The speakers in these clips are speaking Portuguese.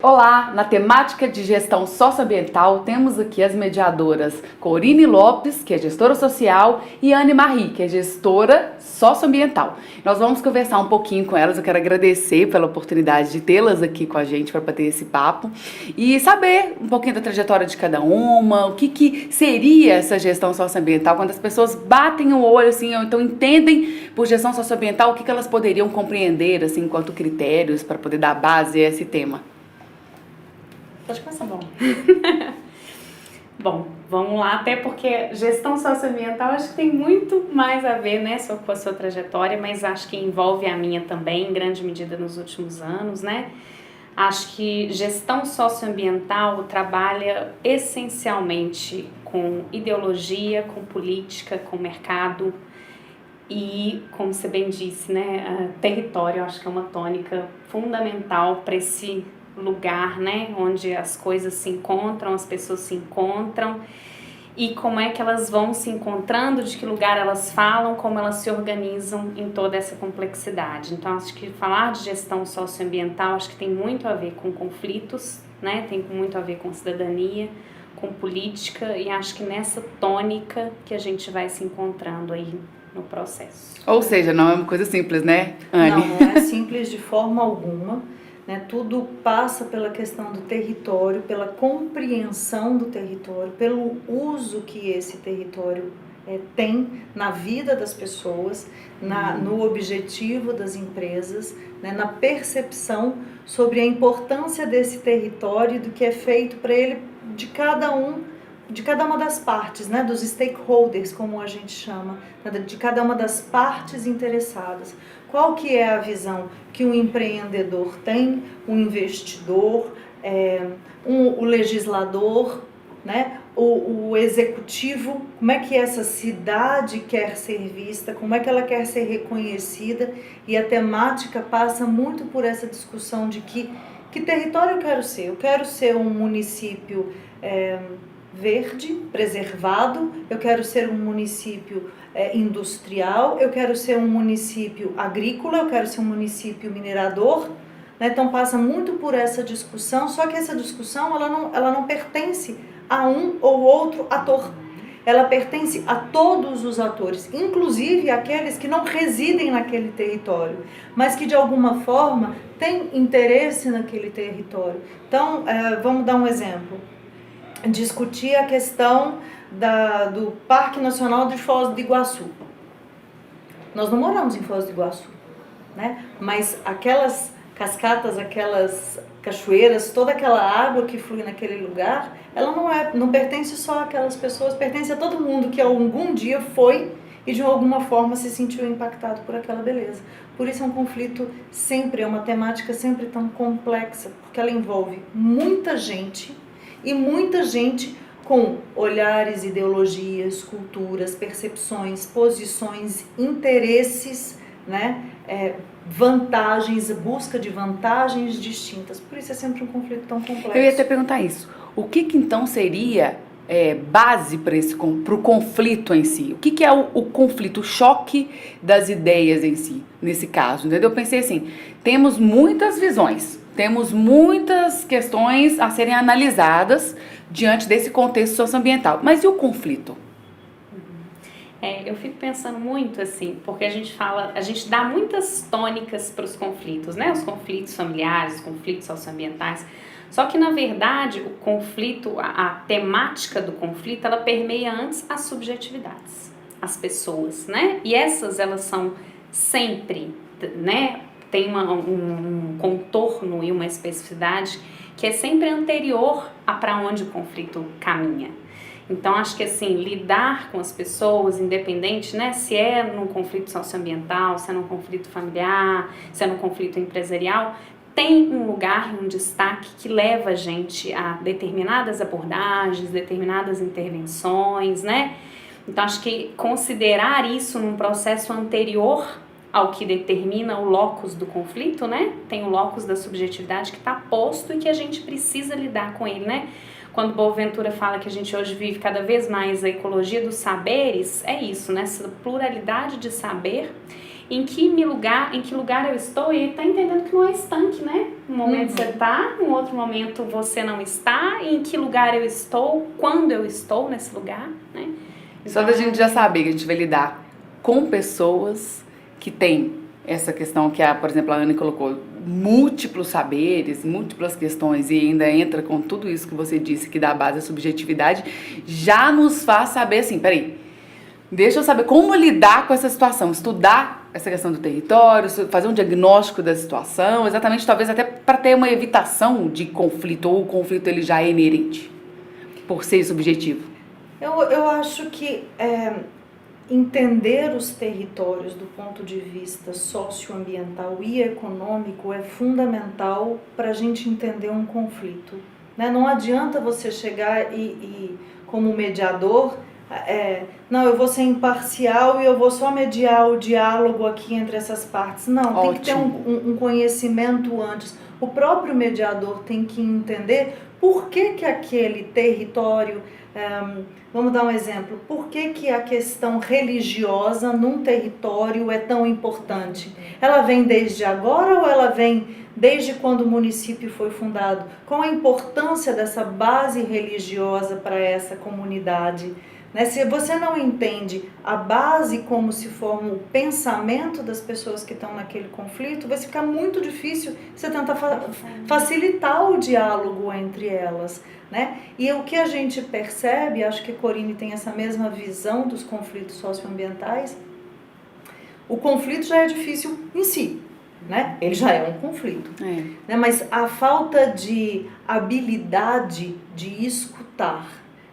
Olá, na temática de gestão socioambiental temos aqui as mediadoras Corine Lopes, que é gestora social, e Anne Marie, que é gestora socioambiental. Nós vamos conversar um pouquinho com elas, eu quero agradecer pela oportunidade de tê-las aqui com a gente para bater esse papo e saber um pouquinho da trajetória de cada uma, o que seria essa gestão socioambiental, quando as pessoas batem o olho assim, ou então entendem por gestão socioambiental, o que elas poderiam compreender assim, enquanto critérios para poder dar base a esse tema. Pode começar, bom. Bom, vamos lá, até porque gestão socioambiental acho que tem muito mais a ver, né, com a sua trajetória, mas acho que envolve a minha também, em grande medida nos últimos anos, né? Acho que gestão socioambiental trabalha essencialmente com ideologia, com política, com mercado e, como você bem disse, né, território. Acho que é uma tônica fundamental para esse lugar, né, onde as coisas se encontram, as pessoas se encontram e como é que elas vão se encontrando, de que lugar elas falam, como elas se organizam em toda essa complexidade. Então, acho que falar de gestão socioambiental, acho que tem muito a ver com conflitos, né, tem muito a ver com cidadania, com política, e acho que nessa tônica que a gente vai se encontrando aí no processo. Ou seja, não é uma coisa simples, né, Anne? Não é simples de forma alguma. Né, tudo passa pela questão do território, pela compreensão do território, pelo uso que esse território tem na vida das pessoas, no objetivo das empresas, né, na percepção sobre a importância desse território e do que é feito para ele, de cada uma das partes, né, dos stakeholders, como a gente chama, de cada uma das partes interessadas. Qual que é a visão que um empreendedor tem, um investidor, o legislador, né, o executivo, como é que essa cidade quer ser vista, como é que ela quer ser reconhecida, e a temática passa muito por essa discussão de que território eu quero ser. Eu quero ser um município verde, preservado, eu quero ser um município industrial, eu quero ser um município agrícola, eu quero ser um município minerador, né? Então passa muito por essa discussão, só que essa discussão ela não pertence a um ou outro ator, ela pertence a todos os atores, inclusive aqueles que não residem naquele território, mas que de alguma forma têm interesse naquele território. Então vamos dar um exemplo. Discutir a questão do Parque Nacional de Foz do Iguaçu. Nós não moramos em Foz do Iguaçu, né? Mas aquelas cascatas, aquelas cachoeiras, toda aquela água que flui naquele lugar, ela não pertence só àquelas pessoas, pertence a todo mundo que algum dia foi e de alguma forma se sentiu impactado por aquela beleza. Por isso é um conflito sempre, é uma temática sempre tão complexa, porque ela envolve muita gente, e muita gente com olhares, ideologias, culturas, percepções, posições, interesses, né? Vantagens, busca de vantagens distintas. Por isso é sempre um conflito tão complexo. Eu ia até perguntar isso. O que então seria base para o conflito em si? O que é o conflito, o choque das ideias em si, nesse caso? Entendeu? Eu pensei assim, temos muitas visões, temos muitas questões a serem analisadas diante desse contexto socioambiental. Mas e o conflito? Eu fico pensando muito assim, porque a gente dá muitas tônicas para os conflitos, né? Os conflitos familiares, os conflitos socioambientais. Só que, na verdade, o conflito, a temática do conflito, ela permeia antes as subjetividades, as pessoas, né? E elas são sempre, né? Tem um contorno e uma especificidade que é sempre anterior a para onde o conflito caminha. Então, acho que assim, lidar com as pessoas, independente, né, se é num conflito socioambiental, se é num conflito familiar, se é num conflito empresarial, tem um lugar, um destaque que leva a gente a determinadas abordagens, determinadas intervenções, né? Então, acho que considerar isso num processo anterior ao que determina o locus do conflito, né? Tem o locus da subjetividade que está posto e que a gente precisa lidar com ele, né? quando Boaventura fala que a gente hoje vive cada vez mais a ecologia dos saberes, é isso, né? Essa pluralidade de saber, em que lugar eu estou, e ele está entendendo que não é estanque, né? Um momento você está, um outro momento você não está, e em que lugar eu estou, quando eu estou nesse lugar, né? Só da gente já saber que a gente vai lidar com pessoas que têm essa questão que, por exemplo, a Anne colocou, múltiplos saberes, múltiplas questões, e ainda entra com tudo isso que você disse, que dá base à subjetividade, já nos faz saber assim, peraí, deixa eu saber como lidar com essa situação, estudar essa questão do território, fazer um diagnóstico da situação, exatamente, talvez até para ter uma evitação de conflito, ou o conflito ele já é inerente, por ser subjetivo. Eu acho que entender os territórios do ponto de vista socioambiental e econômico é fundamental para a gente entender um conflito, né? Não adianta você chegar e como mediador, não, eu vou ser imparcial e eu vou só mediar o diálogo aqui entre essas partes. Não, Ótimo. Tem que ter um conhecimento antes. O próprio mediador tem que entender por que aquele território... vamos dar um exemplo. Por que a questão religiosa num território é tão importante? Ela vem desde agora ou ela vem desde quando o município foi fundado? Qual a importância dessa base religiosa para essa comunidade? Né? Se você não entende a base, como se forma o pensamento das pessoas que estão naquele conflito, vai ficar muito difícil você tentar facilitar o diálogo entre elas. Né? E o que a gente percebe, acho que a Corine tem essa mesma visão dos conflitos socioambientais, o conflito já é difícil em si, né? Ele já é um conflito, né? Mas a falta de habilidade de escutar,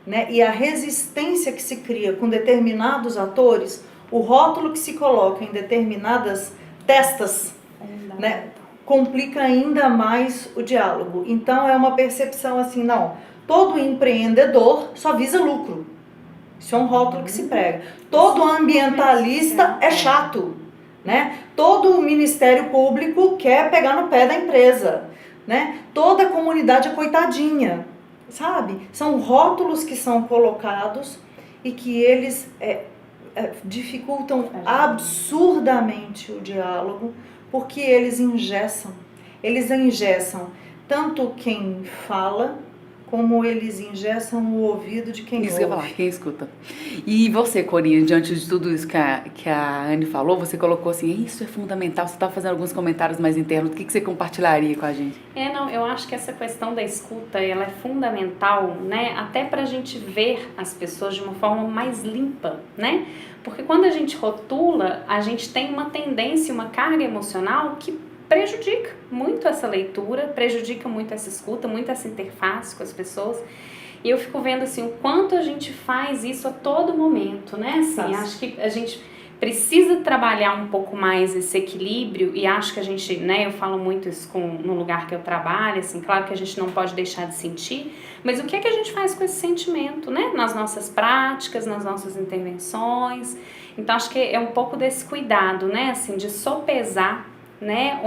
né? E a resistência que se cria com determinados atores, o rótulo que se coloca em determinadas testas, né? Complica ainda mais o diálogo. Então é uma percepção assim, não, todo empreendedor só visa lucro. Isso é um rótulo que se prega. Todo ambientalista é chato, né? Todo Ministério Público quer pegar no pé da empresa, né? Toda a comunidade é coitadinha, sabe? São rótulos que são colocados e que eles dificultam absurdamente o diálogo, porque eles engessam tanto quem fala, como eles engessam o ouvido de quem ouve. Isso que eu ia falar, quem escuta. E você, Corine, diante de tudo isso que a Anne falou, você colocou assim, isso é fundamental, você estava fazendo alguns comentários mais internos, o que você compartilharia com a gente? Eu acho que essa questão da escuta, ela é fundamental, né, até pra gente ver as pessoas de uma forma mais limpa, né? Porque quando a gente rotula, a gente tem uma tendência, uma carga emocional que prejudica muito essa leitura, prejudica muito essa escuta, muito essa interface com as pessoas. E eu fico vendo assim, o quanto a gente faz isso a todo momento, né? Assim, acho que a gente precisa trabalhar um pouco mais esse equilíbrio, e acho que a gente, né, eu falo muito isso no lugar que eu trabalho, assim, claro que a gente não pode deixar de sentir, mas o que é que a gente faz com esse sentimento, né? Nas nossas práticas, nas nossas intervenções. Então acho que é um pouco desse cuidado, né? Assim, de sopesar, né,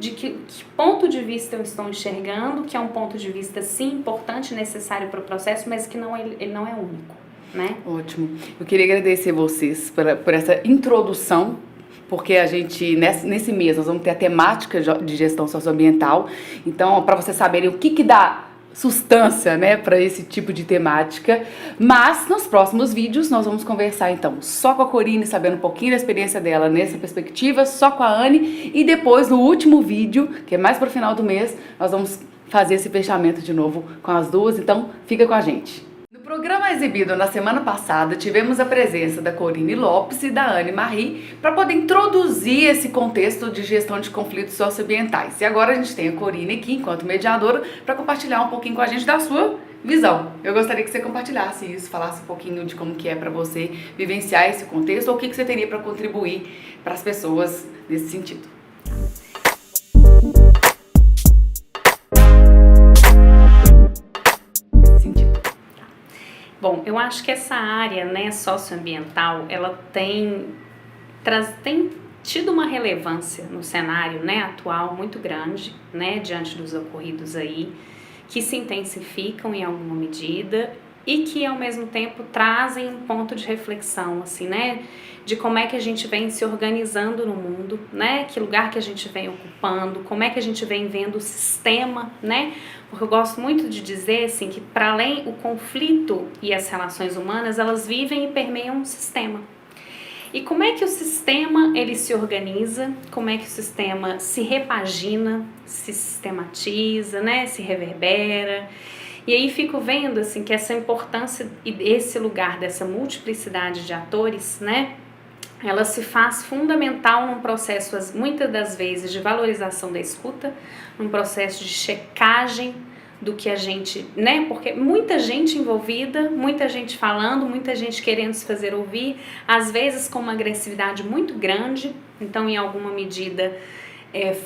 de que ponto de vista eu estou enxergando, que é um ponto de vista sim importante, necessário para o processo, mas que ele não é único, né? Ótimo. Eu queria agradecer vocês por essa introdução, porque a gente, nesse mês, nós vamos ter a temática de gestão socioambiental, então, para vocês saberem o que dá substância, né, para esse tipo de temática, mas nos próximos vídeos nós vamos conversar então só com a Corine, sabendo um pouquinho da experiência dela nessa perspectiva, só com a Anne, e depois no último vídeo, que é mais para o final do mês, nós vamos fazer esse fechamento de novo com as duas, então fica com a gente. No programa exibido na semana passada, tivemos a presença da Corine Lopes e da Anne Marie para poder introduzir esse contexto de gestão de conflitos socioambientais. E agora a gente tem a Corine aqui, enquanto mediadora, para compartilhar um pouquinho com a gente da sua visão. Eu gostaria que você compartilhasse isso, falasse um pouquinho de como que é para você vivenciar esse contexto, ou o que você teria para contribuir para as pessoas nesse sentido. Bom, eu acho que essa área, né, socioambiental, ela tem tido uma relevância no cenário, né, atual muito grande, né, diante dos ocorridos aí, que se intensificam em alguma medida e que ao mesmo tempo trazem um ponto de reflexão, assim, né, de como é que a gente vem se organizando no mundo, né, que lugar que a gente vem ocupando, como é que a gente vem vendo o sistema, né, porque eu gosto muito de dizer, assim, que para além o conflito e as relações humanas, elas vivem e permeiam um sistema. E como é que o sistema, ele se organiza, como é que o sistema se repagina, se sistematiza, né, se reverbera. E aí fico vendo, assim, que essa importância e esse lugar dessa multiplicidade de atores, né, ela se faz fundamental num processo, muitas das vezes, de valorização da escuta, num processo de checagem do que a gente, né, porque muita gente envolvida, muita gente falando, muita gente querendo se fazer ouvir, às vezes com uma agressividade muito grande, então em alguma medida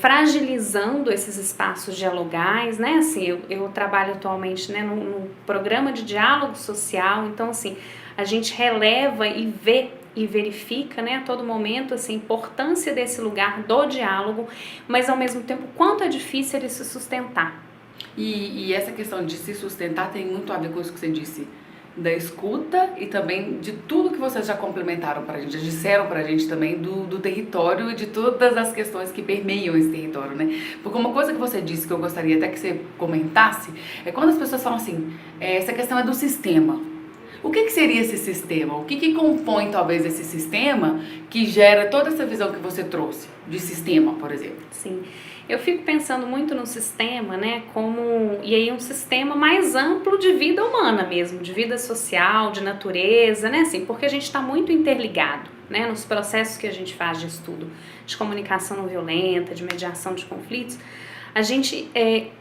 fragilizando esses espaços dialogais, né, assim, eu trabalho atualmente, né, no programa de diálogo social, então assim, a gente releva e vê e verifica, né, a todo momento, assim, a importância desse lugar do diálogo, mas ao mesmo tempo quanto é difícil ele se sustentar. E essa questão de se sustentar tem muito a ver com isso que você disse, da escuta e também de tudo que vocês já complementaram pra gente, já disseram pra gente também do território e de todas as questões que permeiam esse território, né? Porque uma coisa que você disse que eu gostaria até que você comentasse é quando as pessoas falam assim, essa questão é do sistema. O que seria esse sistema? O que compõe talvez esse sistema que gera toda essa visão que você trouxe de sistema, por exemplo? Sim. Eu fico pensando muito no sistema, né, como, e aí um sistema mais amplo de vida humana mesmo, de vida social, de natureza, né, assim, porque a gente está muito interligado, né, nos processos que a gente faz de estudo, de comunicação não violenta, de mediação de conflitos, a gente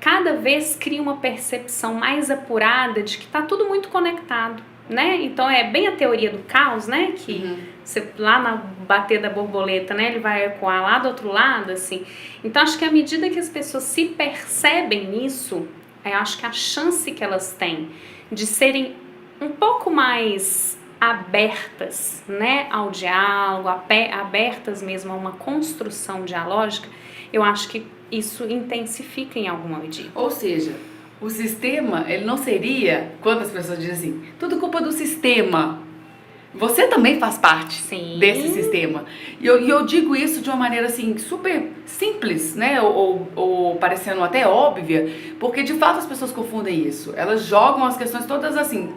cada vez cria uma percepção mais apurada de que está tudo muito conectado, né, então é bem a teoria do caos, né, que você, lá na bater da borboleta, né, ele vai ecoar lá do outro lado, assim. Então, acho que à medida que as pessoas se percebem nisso, eu acho que a chance que elas têm de serem um pouco mais abertas, né, ao diálogo, abertas mesmo a uma construção dialógica, eu acho que isso intensifica em alguma medida. Ou seja, o sistema, ele não seria, quando as pessoas dizem assim, tudo culpa do sistema. Você também faz parte Sim. desse sistema. E eu digo isso de uma maneira assim, super simples, né? Ou parecendo até óbvia, porque de fato as pessoas confundem isso. Elas jogam as questões todas assim,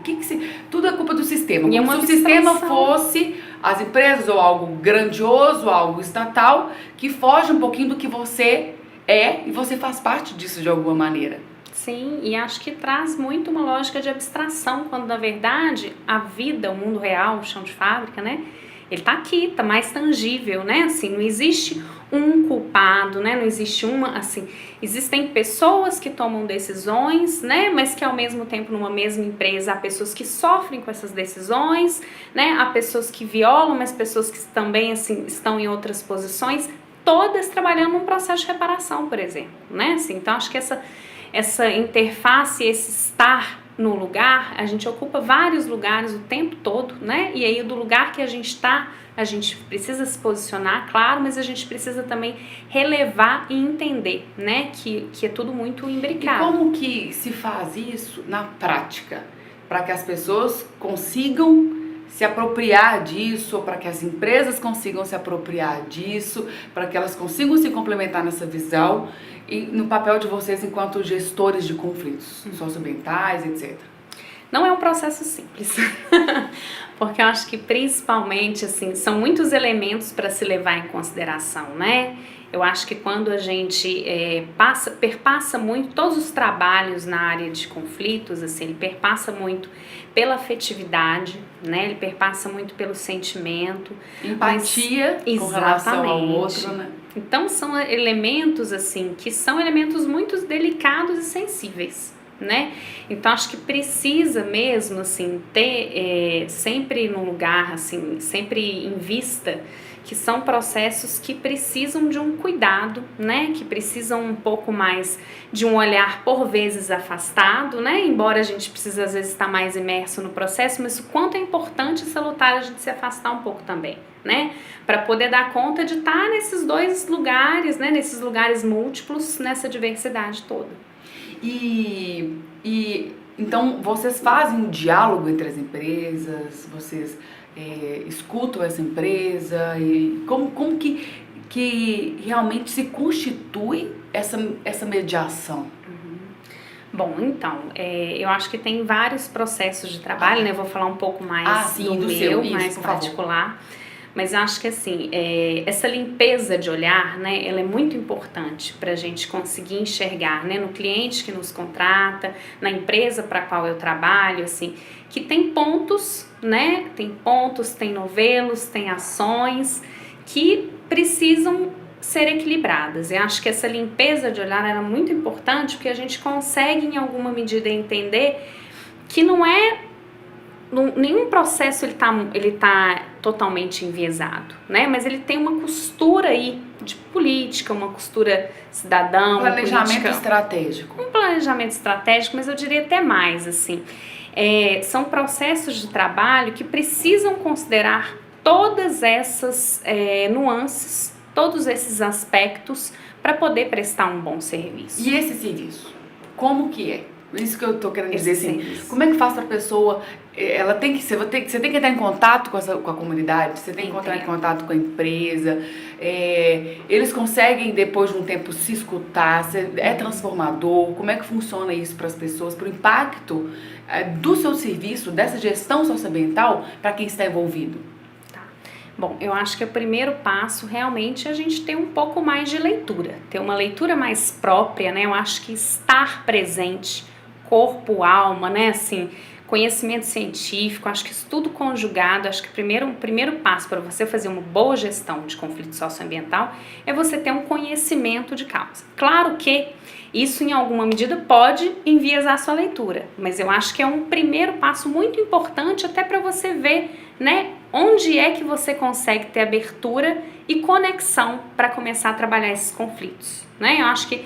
tudo é culpa do sistema. E Como se o sistema fosse as empresas ou algo grandioso, algo estatal, que foge um pouquinho do que você é e você faz parte disso de alguma maneira. Sim, e acho que traz muito uma lógica de abstração, quando na verdade a vida, o mundo real, o chão de fábrica, né, ele tá aqui, tá mais tangível, né, assim, não existe um culpado, né, não existe uma, assim, existem pessoas que tomam decisões, né, mas que ao mesmo tempo numa mesma empresa há pessoas que sofrem com essas decisões, né, há pessoas que violam, mas pessoas que também, assim, estão em outras posições, todas trabalhando num processo de reparação, por exemplo, né, assim, então acho que essa interface, esse estar no lugar, a gente ocupa vários lugares o tempo todo, né? E aí do lugar que a gente está, a gente precisa se posicionar, claro, mas a gente precisa também relevar e entender, né? Que é tudo muito imbricado. E como que se faz isso na prática? Para que as pessoas consigam se apropriar disso, ou para que as empresas consigam se apropriar disso, para que elas consigam se complementar nessa visão e no papel de vocês enquanto gestores de conflitos socioambientais, etc. Não é um processo simples, porque eu acho que principalmente, assim, são muitos elementos para se levar em consideração, né? Eu acho que quando a gente perpassa muito todos os trabalhos na área de conflitos, assim, ele perpassa muito pela afetividade, né? Ele perpassa muito pelo sentimento. Empatia com relação ao outro, né? Então são elementos, assim, que são elementos muito delicados e sensíveis, né? Então acho que precisa mesmo, assim, ter sempre no lugar, assim, sempre em vista, que são processos que precisam de um cuidado, né? Que precisam um pouco mais de um olhar por vezes afastado, né? Embora a gente precise às vezes estar mais imerso no processo, mas o quanto é importante e salutar a gente se afastar um pouco também, né? Para poder dar conta de estar nesses dois lugares, né? Nesses lugares múltiplos, nessa diversidade toda. E então vocês fazem um diálogo entre as empresas, vocês escutam essa empresa e como que realmente se constitui essa mediação? Bom, então, eu acho que tem vários processos de trabalho, né? Eu vou falar um pouco mais do meu, mais particular. Mas acho que assim, essa limpeza de olhar, né, ela é muito importante para a gente conseguir enxergar, né, no cliente que nos contrata, na empresa para a qual eu trabalho, assim, que tem pontos, né, tem novelos, tem ações que precisam ser equilibradas. Eu acho que essa limpeza de olhar era muito importante porque a gente consegue em alguma medida entender que nenhum processo ele tá totalmente enviesado, né? Mas ele tem uma costura aí de política, uma costura cidadã, um planejamento estratégico. Um planejamento estratégico, mas eu diria até mais, assim. São processos de trabalho que precisam considerar todas essas nuances, todos esses aspectos para poder prestar um bom serviço. E esse serviço, como que é? Isso que eu tô querendo dizer, assim, como é que faz para a pessoa, você tem que entrar em contato com a comunidade, você tem que entrar em contato com a empresa, eles conseguem depois de um tempo se escutar, é transformador, como é que funciona isso para as pessoas, para o impacto do seu serviço, dessa gestão socioambiental para quem está envolvido? Bom, eu acho que o primeiro passo realmente é a gente ter um pouco mais de leitura, ter uma leitura mais própria, né? Eu acho que estar presente, corpo, alma, né? Assim, conhecimento científico, acho que isso tudo conjugado, acho que o primeiro passo para você fazer uma boa gestão de conflito socioambiental é você ter um conhecimento de causa. Claro que isso em alguma medida pode enviesar a sua leitura, mas eu acho que é um primeiro passo muito importante até para você ver, né, onde é que você consegue ter abertura e conexão para começar a trabalhar esses conflitos, né? Eu acho que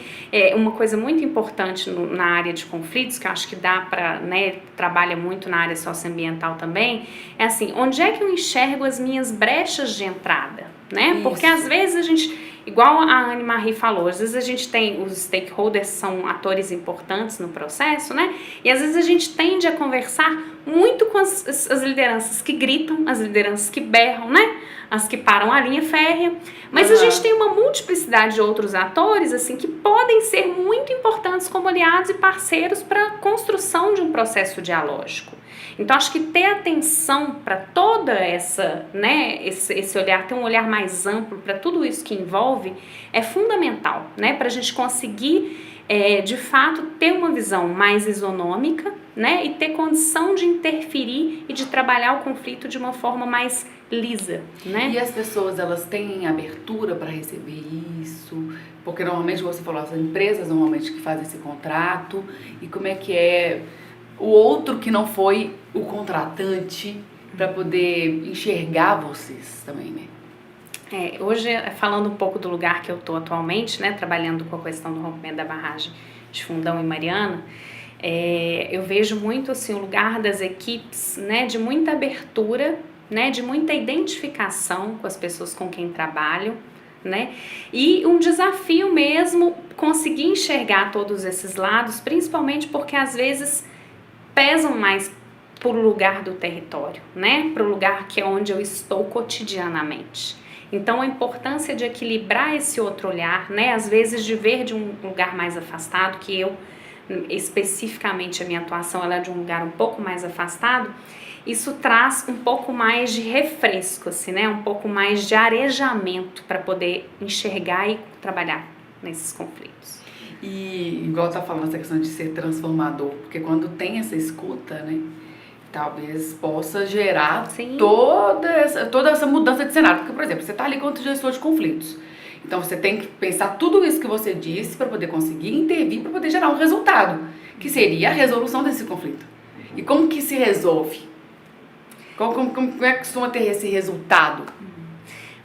uma coisa muito importante na área de conflitos, que eu acho que dá para, né, trabalha muito na área socioambiental também, é assim, onde é que eu enxergo as minhas brechas de entrada, né? Porque às vezes a gente, igual a Anne-Marie falou, às vezes a gente tem, os stakeholders são atores importantes no processo, né? E às vezes a gente tende a conversar muito com as lideranças que gritam, as lideranças que berram, né? As que param a linha férrea. Mas a gente tem uma multiplicidade de outros atores, assim, que podem ser muito importantes como aliados e parceiros para a construção de um processo dialógico. Então, acho que ter atenção para toda essa, né, esse olhar, ter um olhar mais amplo para tudo isso que envolve, é fundamental, né, para a gente conseguir, de fato, ter uma visão mais isonômica, né, e ter condição de interferir e de trabalhar o conflito de uma forma mais lisa, né? E as pessoas, elas têm abertura para receber isso? Porque normalmente, você falou, as empresas normalmente que fazem esse contrato, e como é que é o outro que não foi o contratante para poder enxergar vocês também, né? Hoje, falando um pouco do lugar que eu estou atualmente, né, trabalhando com a questão do rompimento da barragem de Fundão e Mariana, eu vejo muito assim, o lugar das equipes, né, de muita abertura, né, de muita identificação com as pessoas com quem trabalham, né, e um desafio mesmo conseguir enxergar todos esses lados, principalmente porque às vezes pesam mais para o lugar do território, né, para o lugar que é onde eu estou cotidianamente. Então, a importância de equilibrar esse outro olhar, né, às vezes de ver de um lugar mais afastado, que eu, especificamente a minha atuação, ela é de um lugar um pouco mais afastado, isso traz um pouco mais de refresco, assim, né, um pouco mais de arejamento para poder enxergar e trabalhar nesses conflitos. E igual tá falando essa questão de ser transformador, porque quando tem essa escuta, né, talvez possa gerar toda essa mudança de cenário. Porque, por exemplo, você está ali como gestor de conflitos. Então, você tem que pensar tudo isso que você disse para poder conseguir intervir, para poder gerar um resultado, que seria a resolução desse conflito. E como que se resolve? Como é que costuma ter esse resultado?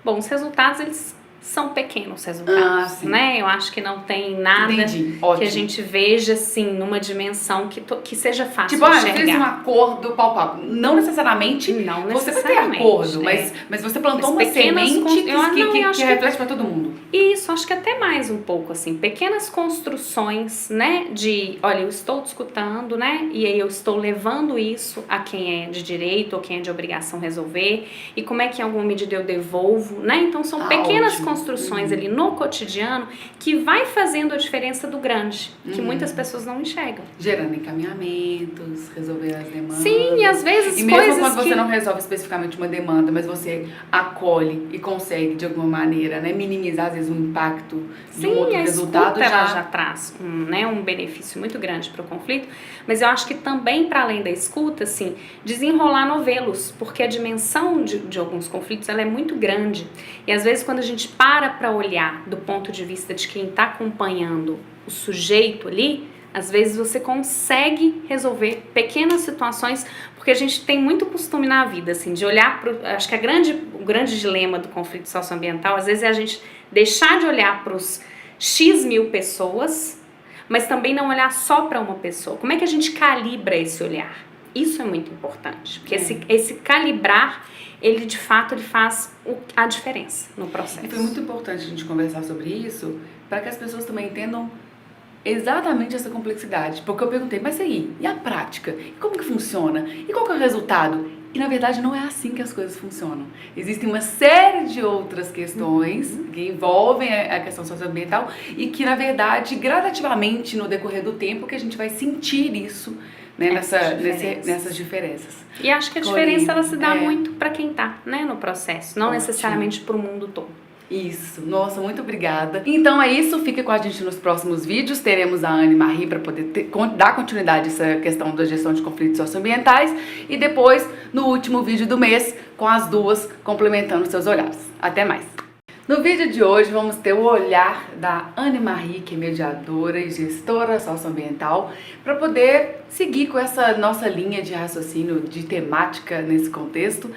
Bom, os resultados, eles são pequenos resultados, sim. né? Eu acho que não tem nada Entendi. que Ótimo. a gente veja, assim, numa dimensão que seja fácil Tipo, de eu fiz um enxergar. acordo palpável. Não necessariamente Não você vai ter necessariamente, acordo, mas você plantou Mas uma pequenas semente eu acho que reflete para todo mundo. Isso, acho que até mais um pouco, assim, pequenas construções, né, de, olha, eu estou escutando, né, e aí eu estou levando isso a quem é de direito ou quem é de obrigação resolver, e como é que em alguma medida eu devolvo, né, então são pequenas Ótimo. construções ali no cotidiano que vai fazendo a diferença do grande, que muitas pessoas não enxergam. Gerando encaminhamentos, resolver as demandas. Sim, e às vezes E mesmo coisas quando você que... não resolve especificamente uma demanda, mas você acolhe e consegue, de alguma maneira, né, minimizar, às vezes, o impacto de um outro a resultado, escuta, ela já traz um benefício muito grande para o conflito, mas eu acho que também, para além da escuta, assim, desenrolar novelos, porque a dimensão de alguns conflitos ela é muito grande. E às vezes, quando a gente para olhar do ponto de vista de quem está acompanhando o sujeito ali, às vezes você consegue resolver pequenas situações, porque a gente tem muito costume na vida, assim, de olhar para... Acho que o grande dilema do conflito socioambiental, às vezes, é a gente deixar de olhar para os X mil pessoas, mas também não olhar só para uma pessoa. Como é que a gente calibra esse olhar? Isso é muito importante, porque esse calibrar, ele de fato ele faz a diferença no processo. E foi muito importante a gente conversar sobre isso, para que as pessoas também entendam exatamente essa complexidade. Porque eu perguntei, mas aí, e a prática? E como que funciona? E qual que é o resultado? E na verdade não é assim que as coisas funcionam. Existem uma série de outras questões que envolvem a questão socioambiental e que na verdade, gradativamente no decorrer do tempo, que a gente vai sentir isso, né, nessas diferenças. E acho que a diferença ela se dá muito para quem tá, né, no processo, não necessariamente para o mundo todo. Isso, nossa, muito obrigada. Então é isso, fique com a gente nos próximos vídeos. Teremos a Anne-Marie para poder dar continuidade a essa questão da gestão de conflitos socioambientais e depois, no último vídeo do mês, com as duas complementando seus olhares. Até mais! No vídeo de hoje vamos ter o olhar da Anne-Marie, que é mediadora e gestora socioambiental, para poder seguir com essa nossa linha de raciocínio de temática nesse contexto.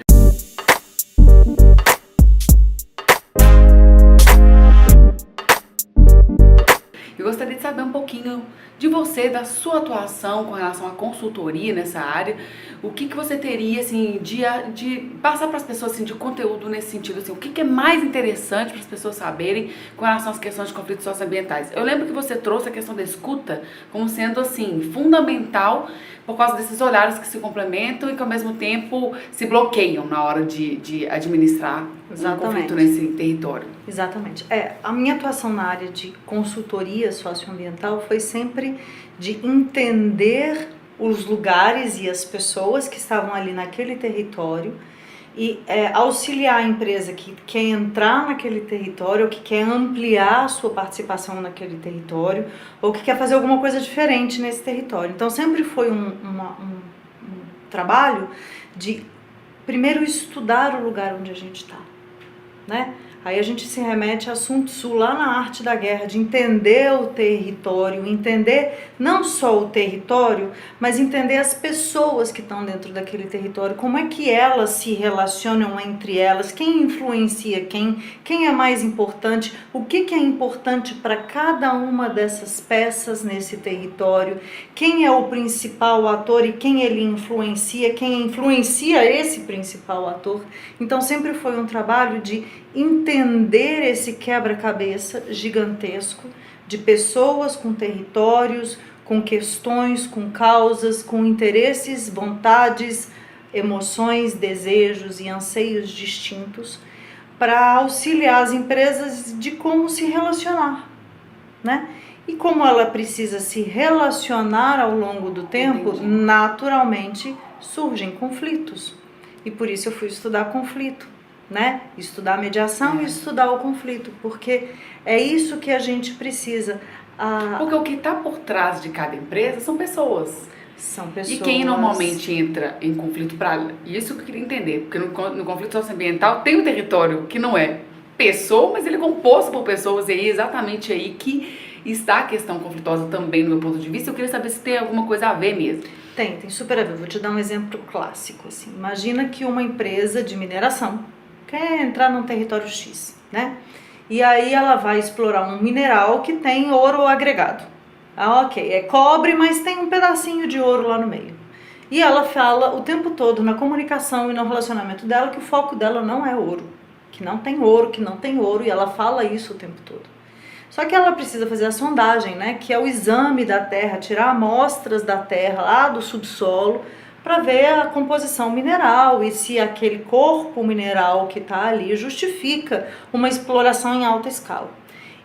Eu gostaria de saber um pouquinho de você, da sua atuação com relação à consultoria nessa área. O que você teria, assim, de passar para as pessoas, assim, de conteúdo nesse sentido, assim, o que é mais interessante para as pessoas saberem com relação às questões de conflitos socioambientais? Eu lembro que você trouxe a questão da escuta como sendo, assim, fundamental por causa desses olhares que se complementam e que ao mesmo tempo se bloqueiam na hora de administrar um conflito nesse território. Exatamente. A minha atuação na área de consultoria socioambiental foi sempre de entender os lugares e as pessoas que estavam ali naquele território e auxiliar a empresa que quer entrar naquele território, ou que quer ampliar a sua participação naquele território, ou que quer fazer alguma coisa diferente nesse território. Então sempre foi um trabalho de primeiro estudar o lugar onde a gente está, né? Aí a gente se remete a Sun Tzu, lá na Arte da Guerra, de entender o território, entender não só o território, mas entender as pessoas que estão dentro daquele território, como é que elas se relacionam entre elas, quem influencia quem é mais importante, o que é importante para cada uma dessas peças nesse território, quem é o principal ator e quem ele influencia, quem influencia esse principal ator. Então sempre foi um trabalho de entender esse quebra-cabeça gigantesco de pessoas com territórios, com questões, com causas, com interesses, vontades, emoções, desejos e anseios distintos, para auxiliar as empresas de como se relacionar, né? E como ela precisa se relacionar ao longo do tempo, naturalmente surgem conflitos. E por isso eu fui estudar conflito, né? Estudar mediação e estudar o conflito, porque é isso que a gente precisa. Porque o que está por trás de cada empresa são pessoas. São pessoas. E quem normalmente entra em conflito isso que eu queria entender, porque no conflito socioambiental tem um território que não é pessoa, mas ele é composto por pessoas, e é exatamente aí que está a questão conflituosa também, no meu ponto de vista. Eu queria saber se tem alguma coisa a ver mesmo. Tem super a ver. Vou te dar um exemplo clássico, assim. Imagina que uma empresa de mineração quer entrar num território X, né? E aí ela vai explorar um mineral que tem ouro agregado. Ah, ok, é cobre, mas tem um pedacinho de ouro lá no meio. E ela fala o tempo todo na comunicação e no relacionamento dela que o foco dela não é ouro. Que não tem ouro, que não tem ouro, e ela fala isso o tempo todo. Só que ela precisa fazer a sondagem, né, que é o exame da terra, tirar amostras da terra lá do subsolo para ver a composição mineral e se aquele corpo mineral que está ali justifica uma exploração em alta escala.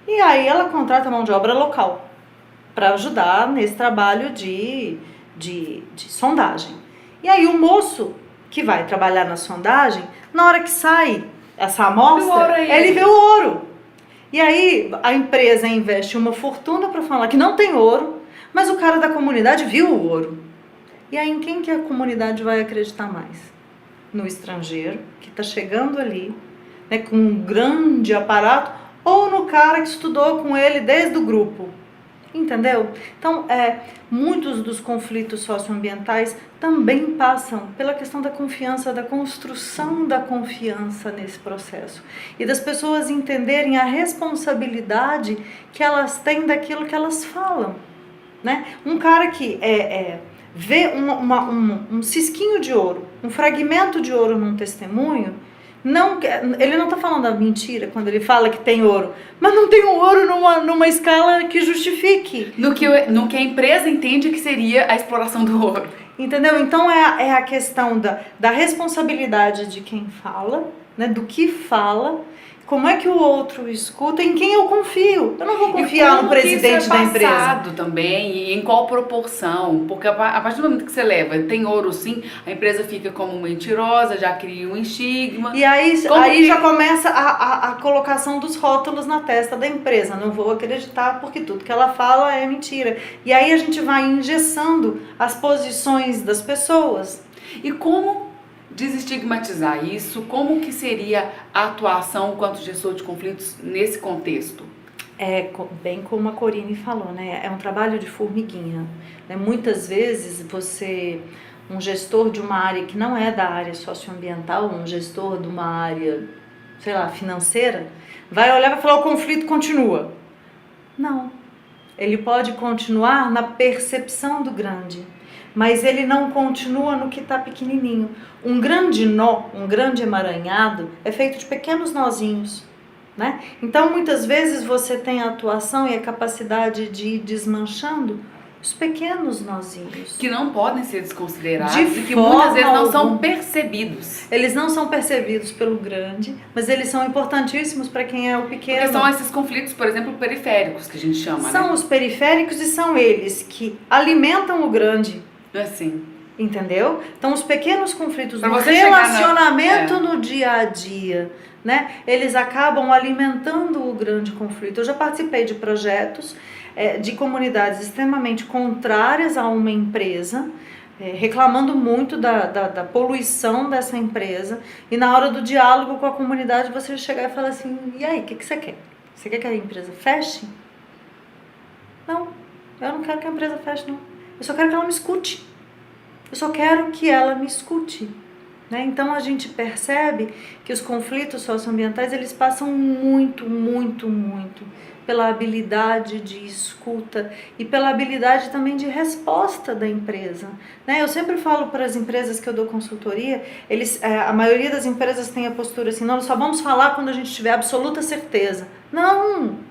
E aí ela contrata mão de obra local para ajudar nesse trabalho de sondagem. E aí o moço que vai trabalhar na sondagem, na hora que sai essa amostra, ele vê o ouro. E aí a empresa investe uma fortuna para falar que não tem ouro, mas o cara da comunidade viu o ouro. E aí em quem que a comunidade vai acreditar mais? No estrangeiro, que está chegando ali, né, com um grande aparato, ou no cara que estudou com ele desde o grupo? Entendeu? Então, muitos dos conflitos socioambientais também passam pela questão da confiança, da construção da confiança nesse processo. E das pessoas entenderem a responsabilidade que elas têm daquilo que elas falam. Né? Um cara que vê um cisquinho de ouro, um fragmento de ouro num testemunho, ele não está falando a mentira quando ele fala que tem ouro, mas não tem um ouro numa escala que justifique. No que a empresa entende que seria a exploração do ouro. Entendeu? Então é a questão da responsabilidade de quem fala, né, do que fala, como é que o outro escuta, em quem eu confio. Eu não vou confiar no presidente da empresa. Passado também, e em qual proporção, porque a partir do momento que você leva, tem ouro sim, a empresa fica como mentirosa, já cria um estigma. E aí já começa a colocação dos rótulos na testa da empresa. Não vou acreditar porque tudo que ela fala é mentira. E aí a gente vai engessando as posições das pessoas. E como desestigmatizar isso? Como que seria a atuação enquanto gestor de conflitos nesse contexto? Bem como a Corine falou, né? É um trabalho de formiguinha. Né? Muitas vezes um gestor de uma área que não é da área socioambiental, um gestor de uma área, sei lá, financeira, vai olhar e vai falar: o conflito continua. Não. Ele pode continuar na percepção do grande, mas ele não continua no que está pequenininho. Um grande nó, um grande emaranhado é feito de pequenos nozinhos, né? Então, muitas vezes você tem a atuação e a capacidade de ir desmanchando os pequenos nozinhos. Que não podem ser desconsiderados De e que forma muitas vezes não são alguma. Percebidos. Eles não são percebidos pelo grande, mas eles são importantíssimos para quem é o pequeno. Porque são esses conflitos, por exemplo, periféricos, que a gente chama, São né? os periféricos e são eles que alimentam o grande. Assim. Entendeu? Então, os pequenos conflitos Pra no você chegar relacionamento no dia a dia, né? Eles acabam alimentando o grande conflito. Eu já participei de projetos de comunidades extremamente contrárias a uma empresa, reclamando muito da poluição dessa empresa, e na hora do diálogo com a comunidade você chegar e falar assim: e aí, o que você quer? Você quer que a empresa feche? Não, eu não quero que a empresa feche, não. Eu só quero que ela me escute. Eu só quero que ela me escute. Né? Então a gente percebe que os conflitos socioambientais, eles passam muito pela habilidade de escuta e pela habilidade também de resposta da empresa. Né? Eu sempre falo para as empresas que eu dou consultoria, a maioria das empresas tem a postura assim: não, nós só vamos falar quando a gente tiver absoluta certeza. Não!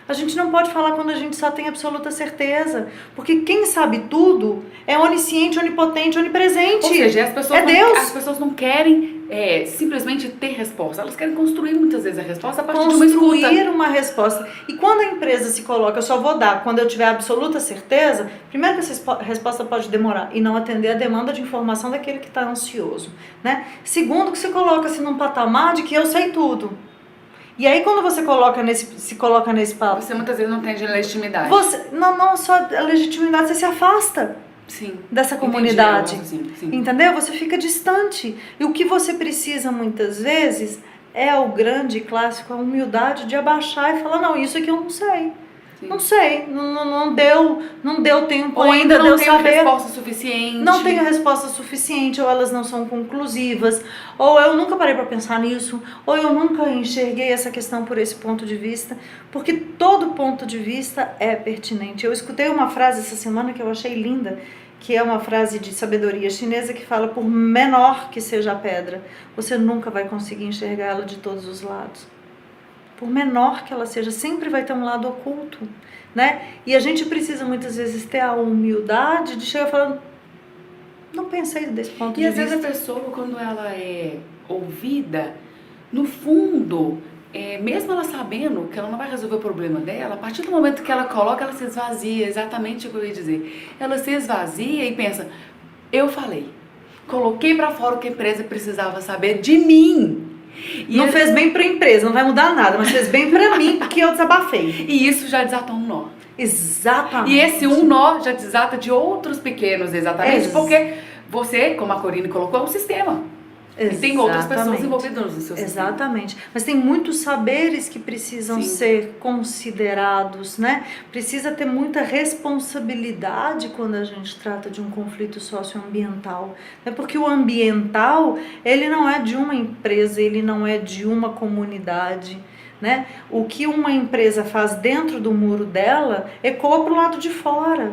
A gente não pode falar quando a gente só tem absoluta certeza, porque quem sabe tudo é onisciente, onipotente, onipresente. Ou seja, Deus. As pessoas não querem simplesmente ter resposta, elas querem construir muitas vezes a resposta a partir de uma escuta. Construir uma resposta. E quando a empresa se coloca: eu só vou dar quando eu tiver absoluta certeza, primeiro que essa resposta pode demorar e não atender a demanda de informação daquele que está ansioso. Né? Segundo, que se coloca-se num patamar de que eu sei tudo. E aí quando você se coloca nesse papo, você muitas vezes não tem legitimidade. Não só a legitimidade, você se afasta. Sim. Dessa comunidade. Sim. Entendeu? Você fica distante. E o que você precisa muitas vezes é o grande clássico, a humildade de abaixar e falar: não, isso aqui eu não sei. Sim. Não sei, não deu tempo Ou ainda de não eu tem saber. resposta suficiente. Não tenho resposta suficiente, ou elas não são conclusivas, ou eu nunca parei para pensar nisso, ou eu nunca enxerguei essa questão por esse ponto de vista, porque todo ponto de vista é pertinente. Eu escutei uma frase essa semana que eu achei linda, que é uma frase de sabedoria chinesa que fala: por menor que seja a pedra, você nunca vai conseguir enxergar ela de todos os lados. Por menor que ela seja, sempre vai ter um lado oculto, né? E a gente precisa muitas vezes ter a humildade de chegar falando: não pensei desse ponto E de às vista. vezes a pessoa, quando ela é ouvida, no fundo, mesmo ela sabendo que ela não vai resolver o problema dela, a partir do momento que ela coloca, ela se esvazia, exatamente o que eu ia dizer. Ela se esvazia e pensa: eu falei, coloquei pra fora o que a empresa precisava saber de mim. E Não fez bem para a empresa, não vai mudar nada, mas fez bem para mim, porque eu desabafei. E isso já desata um nó. Exatamente. E esse um nó já desata de outros pequenos, exatamente, porque você, como a Corine colocou, é um sistema. E tem outras pessoas envolvidas no seu sistema. Exatamente. Mas tem muitos saberes que precisam ser considerados, né? Precisa ter muita responsabilidade quando a gente trata de um conflito socioambiental. Né? Porque o ambiental, ele não é de uma empresa, ele não é de uma comunidade. Né? O que uma empresa faz dentro do muro dela ecoa para o lado de fora.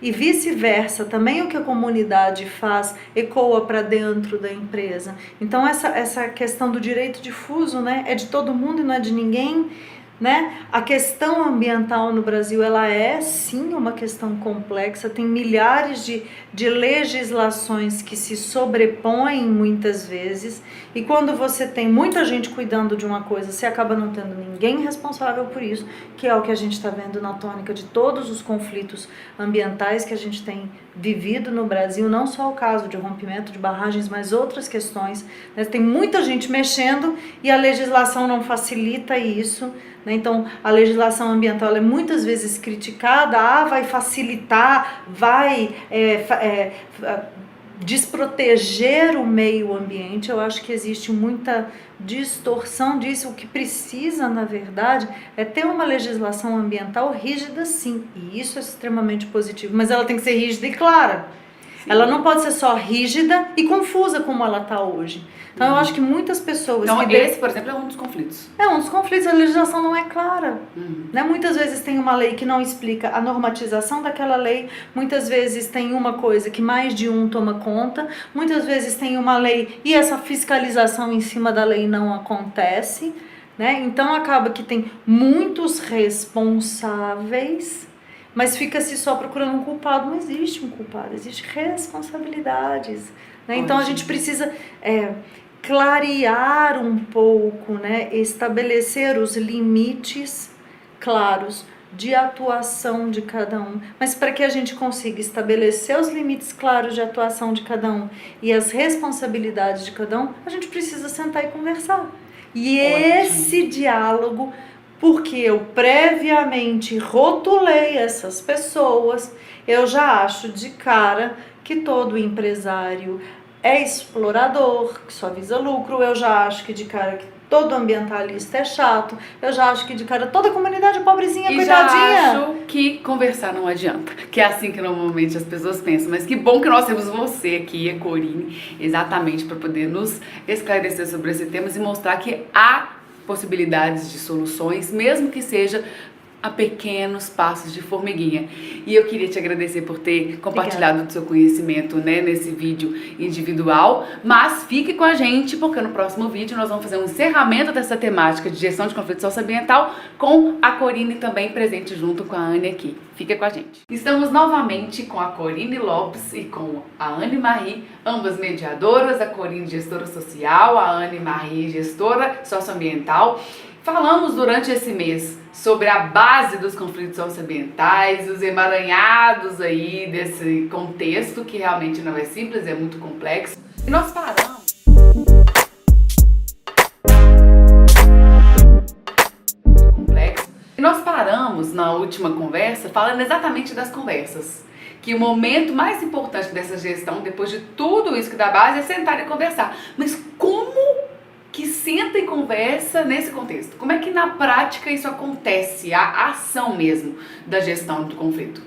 E vice-versa, também o que a comunidade faz ecoa para dentro da empresa. Então essa questão do direito difuso, né, é de todo mundo e não é de ninguém. Né? A questão ambiental no Brasil, ela é sim uma questão complexa, tem milhares de legislações que se sobrepõem muitas vezes, e quando você tem muita gente cuidando de uma coisa, você acaba não tendo ninguém responsável por isso, que é o que a gente está vendo na tônica de todos os conflitos ambientais que a gente tem vivido no Brasil, não só o caso de rompimento de barragens, mas outras questões. Né? Tem muita gente mexendo e a legislação não facilita isso. Então, a legislação ambiental é muitas vezes criticada, vai facilitar, vai desproteger o meio ambiente. Eu acho que existe muita distorção disso. O que precisa, na verdade, é ter uma legislação ambiental rígida, sim, e isso é extremamente positivo, mas ela tem que ser rígida e clara. Sim. Ela não pode ser só rígida e confusa como ela está hoje. Então, eu acho que muitas pessoas... Então, esse, por exemplo, é um dos conflitos. É um dos conflitos, a legislação não é clara. Né? Muitas vezes tem uma lei que não explica a normatização daquela lei, muitas vezes tem uma coisa que mais de um toma conta, muitas vezes tem uma lei e essa fiscalização em cima da lei não acontece. Né? Então, acaba que tem muitos responsáveis, mas fica-se só procurando um culpado. Não existe um culpado, existem responsabilidades. Né? Então, a gente precisa... clarear um pouco, né? Estabelecer os limites claros de atuação de cada um. Mas para que a gente consiga estabelecer os limites claros de atuação de cada um e as responsabilidades de cada um, a gente precisa sentar e conversar. E esse diálogo, porque eu previamente rotulei essas pessoas, eu já acho de cara que todo empresário é explorador, que só visa lucro. Eu já acho que de cara que todo ambientalista é chato. Eu já acho que de cara toda comunidade é pobrezinha, coitadinha. Já acho que conversar não adianta, que é assim que normalmente as pessoas pensam. Mas que bom que nós temos você aqui, a Corine, exatamente para poder nos esclarecer sobre esse tema e mostrar que há possibilidades de soluções, mesmo que seja a pequenos passos de formiguinha. E eu queria te agradecer por ter compartilhado o seu conhecimento, né, nesse vídeo individual, mas fique com a gente, porque no próximo vídeo nós vamos fazer um encerramento dessa temática de gestão de conflito socioambiental com a Corine também presente junto com a Anne aqui. Fica com a gente. Estamos novamente com a Corine Lopes e com a Anne Marie, ambas mediadoras, a Corine gestora social, a Anne Marie gestora socioambiental. Falamos durante esse mês sobre a base dos conflitos socioambientais, os emaranhados aí desse contexto que realmente não é simples, é muito complexo. E nós paramos. E nós paramos na última conversa falando exatamente das conversas. Que o momento mais importante dessa gestão, depois de tudo isso que dá base, é sentar e conversar. Mas como que senta e conversa nesse contexto. Como é que na prática isso acontece, a ação mesmo da gestão do conflito?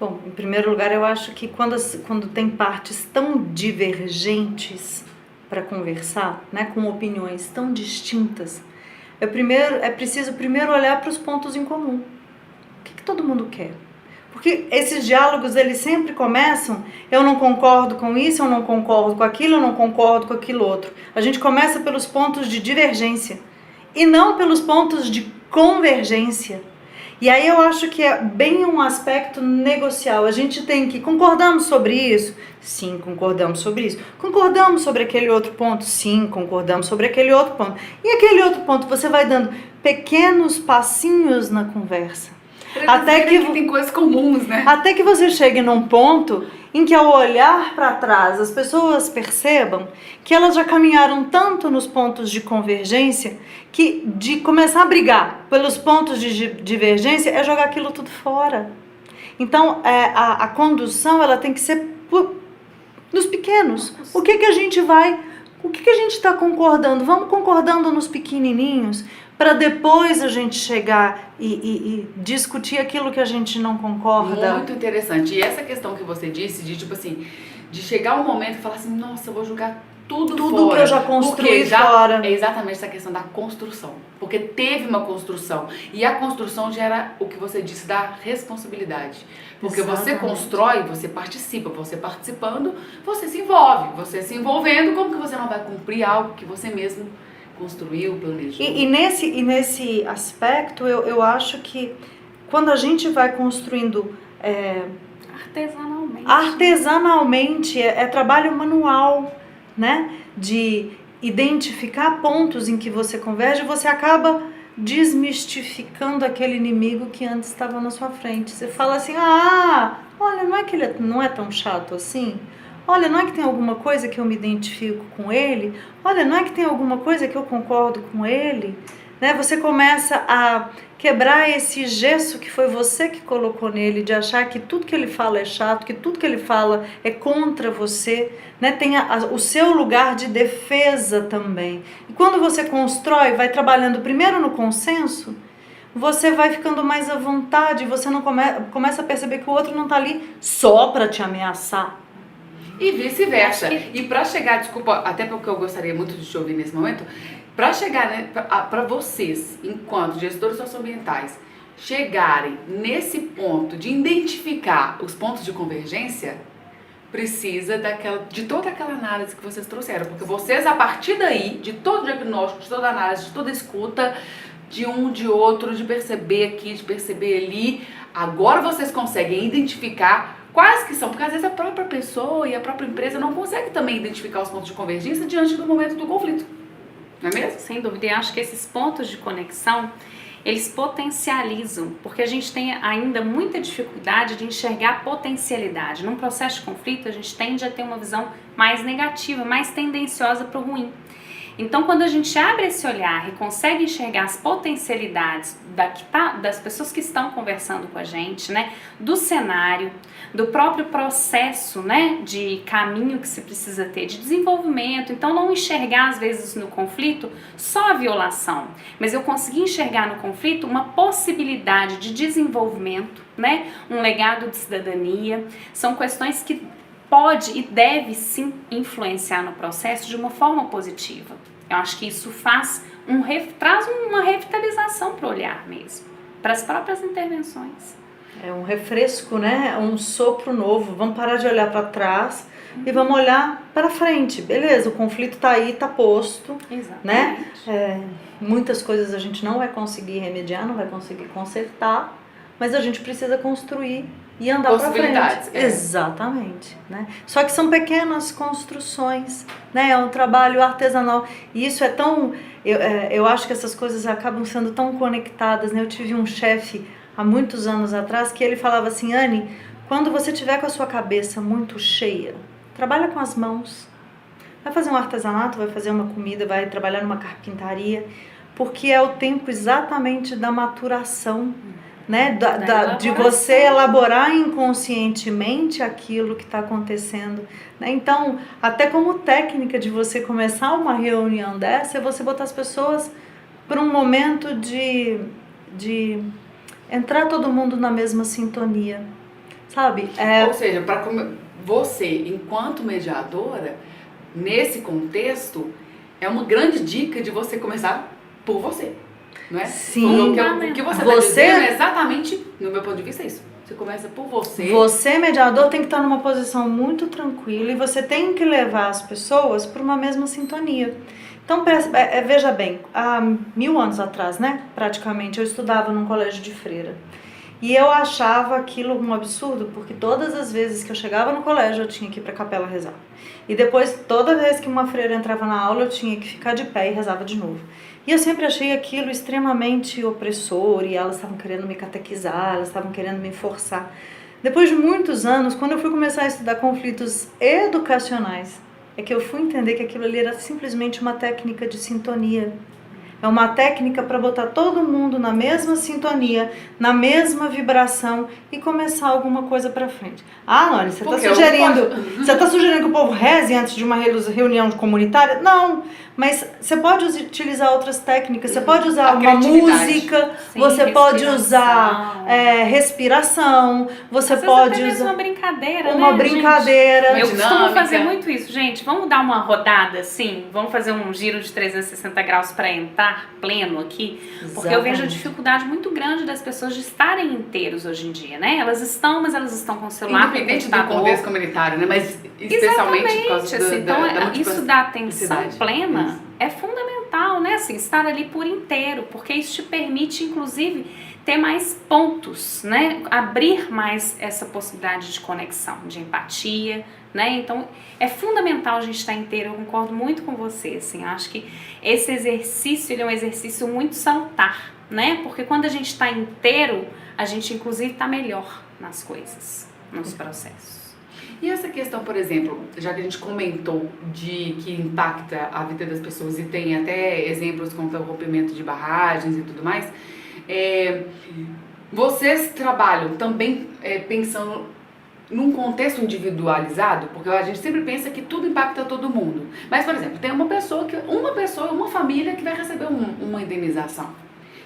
Bom, em primeiro lugar, eu acho que quando tem partes tão divergentes para conversar, né, com opiniões tão distintas, é preciso primeiro olhar para os pontos em comum. O que todo mundo quer? Porque esses diálogos, eles sempre começam, eu não concordo com isso, eu não concordo com aquilo, eu não concordo com aquilo outro. A gente começa pelos pontos de divergência e não pelos pontos de convergência. E aí eu acho que é bem um aspecto negocial. A gente tem que, concordamos sobre isso? Sim, concordamos sobre isso. Concordamos sobre aquele outro ponto? Sim, concordamos sobre aquele outro ponto. E aquele outro ponto, você vai dando pequenos passinhos na conversa. Até que tem coisas comuns, né? Até que você chegue num ponto em que, ao olhar para trás, as pessoas percebam que elas já caminharam tanto nos pontos de convergência que de começar a brigar pelos pontos de divergência é jogar aquilo tudo fora. Então, a condução, ela tem que ser nos pequenos. O que a gente está concordando? Vamos concordando nos pequenininhos, para depois a gente chegar e discutir aquilo que a gente não concorda. Muito interessante. E essa questão que você disse, de tipo assim, de chegar um momento e falar assim, nossa, eu vou jogar tudo fora. Que eu já construí fora. É exatamente essa questão da construção. Porque teve uma construção. E a construção gera o que você disse da responsabilidade. Porque você constrói, você participa. Você participando, você se envolve. Você se envolvendo, como que você não vai cumprir algo que você mesmo construiu, planejou? E nesse aspecto, eu acho que quando a gente vai construindo artesanalmente é trabalho manual, né? De identificar pontos em que você converge, você acaba desmistificando aquele inimigo que antes estava na sua frente. Você fala assim, olha, não é que ele não é tão chato assim? Olha, não é que tem alguma coisa que eu me identifico com ele? Olha, não é que tem alguma coisa que eu concordo com ele? Né? Você começa a quebrar esse gesso que foi você que colocou nele, de achar que tudo que ele fala é chato, que tudo que ele fala é contra você, né? Tem o seu lugar de defesa também. E quando você constrói, vai trabalhando primeiro no consenso, você vai ficando mais à vontade, você não começa a perceber que o outro não está ali só para te ameaçar. E vice-versa. E para chegar, desculpa, até porque eu gostaria muito de te ouvir nesse momento, para chegar, né, para vocês, enquanto gestores socioambientais, chegarem nesse ponto de identificar os pontos de convergência, precisa de toda aquela análise que vocês trouxeram. Porque vocês, a partir daí, de todo diagnóstico, de toda análise, de toda escuta, de um, de outro, de perceber aqui, de perceber ali, agora vocês conseguem identificar quais que são, porque às vezes a própria pessoa e a própria empresa não conseguem também identificar os pontos de convergência diante do momento do conflito. Não é mesmo? Sem dúvida. E acho que esses pontos de conexão, eles potencializam, porque a gente tem ainda muita dificuldade de enxergar potencialidade. Num processo de conflito, a gente tende a ter uma visão mais negativa, mais tendenciosa para o ruim. Então, quando a gente abre esse olhar e consegue enxergar as potencialidades das pessoas que estão conversando com a gente, né, do cenário, do próprio processo, né, de caminho que se precisa ter, de desenvolvimento, então não enxergar às vezes no conflito só a violação, mas eu consegui enxergar no conflito uma possibilidade de desenvolvimento, né, um legado de cidadania, são questões que pode e deve sim influenciar no processo de uma forma positiva. Eu acho que isso traz uma revitalização para o olhar mesmo, para as próprias intervenções. É um refresco, né? Um sopro novo. Vamos parar de olhar para trás e vamos olhar para frente. Beleza, o conflito está aí, está posto. Exatamente. Né? Muitas coisas a gente não vai conseguir remediar, não vai conseguir consertar, mas a gente precisa construir e andar para frente. Exatamente, né? Só que são pequenas construções, né? É um trabalho artesanal. E isso é tão... Eu acho que essas coisas acabam sendo tão conectadas, né? Eu tive um chefe há muitos anos atrás que ele falava assim, Anne, quando você tiver com a sua cabeça muito cheia, trabalha com as mãos. Vai fazer um artesanato, vai fazer uma comida, vai trabalhar numa carpintaria, porque é o tempo exatamente da maturação, né? De você elaborar inconscientemente aquilo que está acontecendo. Né? Então, até como técnica de você começar uma reunião dessa, é você botar as pessoas para um momento de entrar todo mundo na mesma sintonia, sabe? Ou seja, você, enquanto mediadora, nesse contexto, é uma grande dica de você começar por você, não é? Sim. O que você está dizendo é exatamente, no meu ponto de vista, é isso. Você começa por você. Você, mediador, tem que estar numa posição muito tranquila e você tem que levar as pessoas para uma mesma sintonia. Então, veja bem, há 1000 anos atrás, né, praticamente, eu estudava num colégio de freira. E eu achava aquilo um absurdo, porque todas as vezes que eu chegava no colégio, eu tinha que ir para a capela rezar. E depois, toda vez que uma freira entrava na aula, eu tinha que ficar de pé e rezava de novo. E eu sempre achei aquilo extremamente opressor, e elas estavam querendo me catequizar, elas estavam querendo me forçar. Depois de muitos anos, quando eu fui começar a estudar conflitos educacionais, é que eu fui entender que aquilo ali era simplesmente uma técnica de sintonia. É uma técnica para botar todo mundo na mesma sintonia, na mesma vibração e começar alguma coisa para frente. Ah, Noni, você está sugerindo que o povo reze antes de uma reunião comunitária? Não, mas você pode utilizar outras técnicas, você pode usar uma música, você pode usar respiração, você pode usar uma brincadeira, uma brincadeira. Gente, eu costumo fazer muito isso, gente. Vamos dar uma rodada assim, vamos fazer um giro de 360 graus para entrar pleno aqui, porque eu vejo a dificuldade muito grande das pessoas de estarem inteiros hoje em dia, né? Elas estão, mas elas estão com o celular, independente do contexto comunitário, né? Mas especialmente por causa assim, então, isso da atenção plena é fundamental, né? Assim, estar ali por inteiro, porque isso te permite, inclusive, ter mais pontos, né? Abrir mais essa possibilidade de conexão, de empatia, né? Então, é fundamental a gente estar inteiro. Eu concordo muito com você, assim, eu acho que esse exercício, ele é um exercício muito salutar, né? Porque quando a gente está inteiro, a gente, inclusive, está melhor nas coisas, nos processos. E essa questão, por exemplo, já que a gente comentou de que impacta a vida das pessoas e tem até exemplos como o rompimento de barragens e tudo mais, vocês trabalham também pensando num contexto individualizado, porque a gente sempre pensa que tudo impacta todo mundo. Mas, por exemplo, tem uma família que vai receber uma indenização.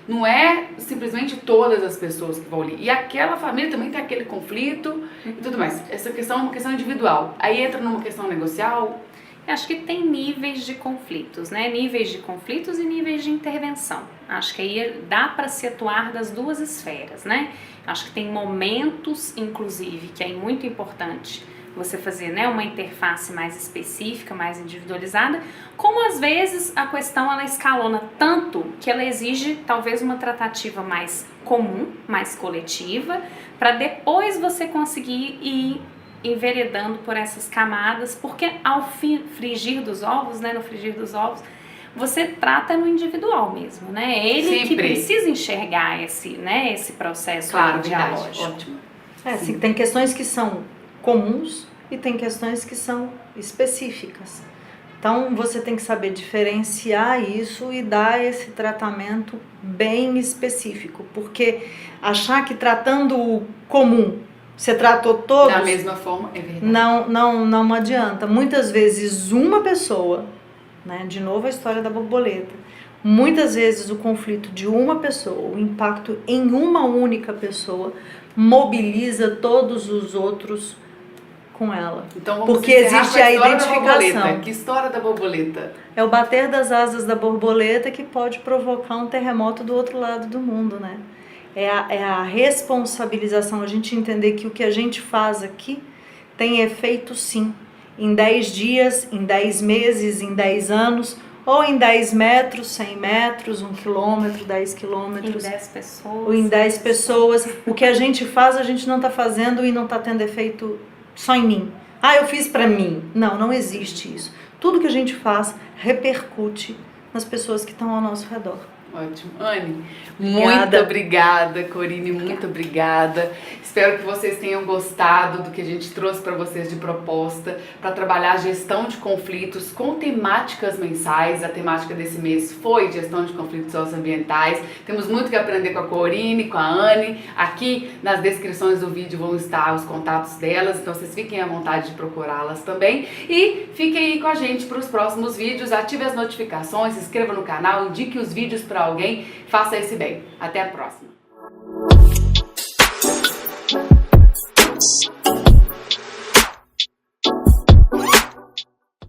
Não é simplesmente todas as pessoas que vão ali. E aquela família também tem aquele conflito e tudo mais. Essa questão é uma questão individual. Aí entra numa questão negocial. Eu acho que tem níveis de conflitos, né? Níveis de conflitos e níveis de intervenção. Acho que aí dá para se atuar das duas esferas, né? Acho que tem momentos, inclusive, que é muito importante você fazer, né, uma interface mais específica, mais individualizada, como às vezes a questão ela escalona tanto que ela exige talvez uma tratativa mais comum, mais coletiva, para depois você conseguir ir enveredando por essas camadas, porque ao frigir dos ovos, né, no frigir dos ovos, você trata no individual mesmo, né? É ele sempre que precisa enxergar esse processo dialógico. Ótimo. Assim, tem questões que são comuns e tem questões que são específicas. Então, você tem que saber diferenciar isso e dar esse tratamento bem específico, porque achar que tratando o comum você tratou todos... Da mesma forma, é verdade. Não adianta. Muitas vezes uma pessoa, né, de novo a história da borboleta, muitas vezes o conflito de uma pessoa, o impacto em uma única pessoa, mobiliza todos os outros com ela. Então, vamos porque existe a identificação. Que história da borboleta? É o bater das asas da borboleta que pode provocar um terremoto do outro lado do mundo, né? É a responsabilização, a gente entender que o que a gente faz aqui tem efeito sim, em 10 dias, em 10 meses, em 10 anos, ou em 10 metros, 100 metros, 1 quilômetro, 10 quilômetros. Em 10 pessoas. Ou em 10 pessoas. O que a gente faz, a gente não está fazendo e não está tendo efeito só em mim. Ah, eu fiz para mim. Não existe isso. Tudo que a gente faz repercute nas pessoas que estão ao nosso redor. Ótimo. Anne, muito obrigada. Corine, muito obrigada. Espero que vocês tenham gostado do que a gente trouxe para vocês de proposta para trabalhar a gestão de conflitos com temáticas mensais. A temática desse mês foi gestão de conflitos socioambientais. Temos muito que aprender com a Corine, com a Anne. Aqui nas descrições do vídeo vão estar os contatos delas, então vocês fiquem à vontade de procurá-las também. E fiquem aí com a gente para os próximos vídeos. Ative as notificações, se inscreva no canal, indique os vídeos para alguém, faça esse bem. Até a próxima!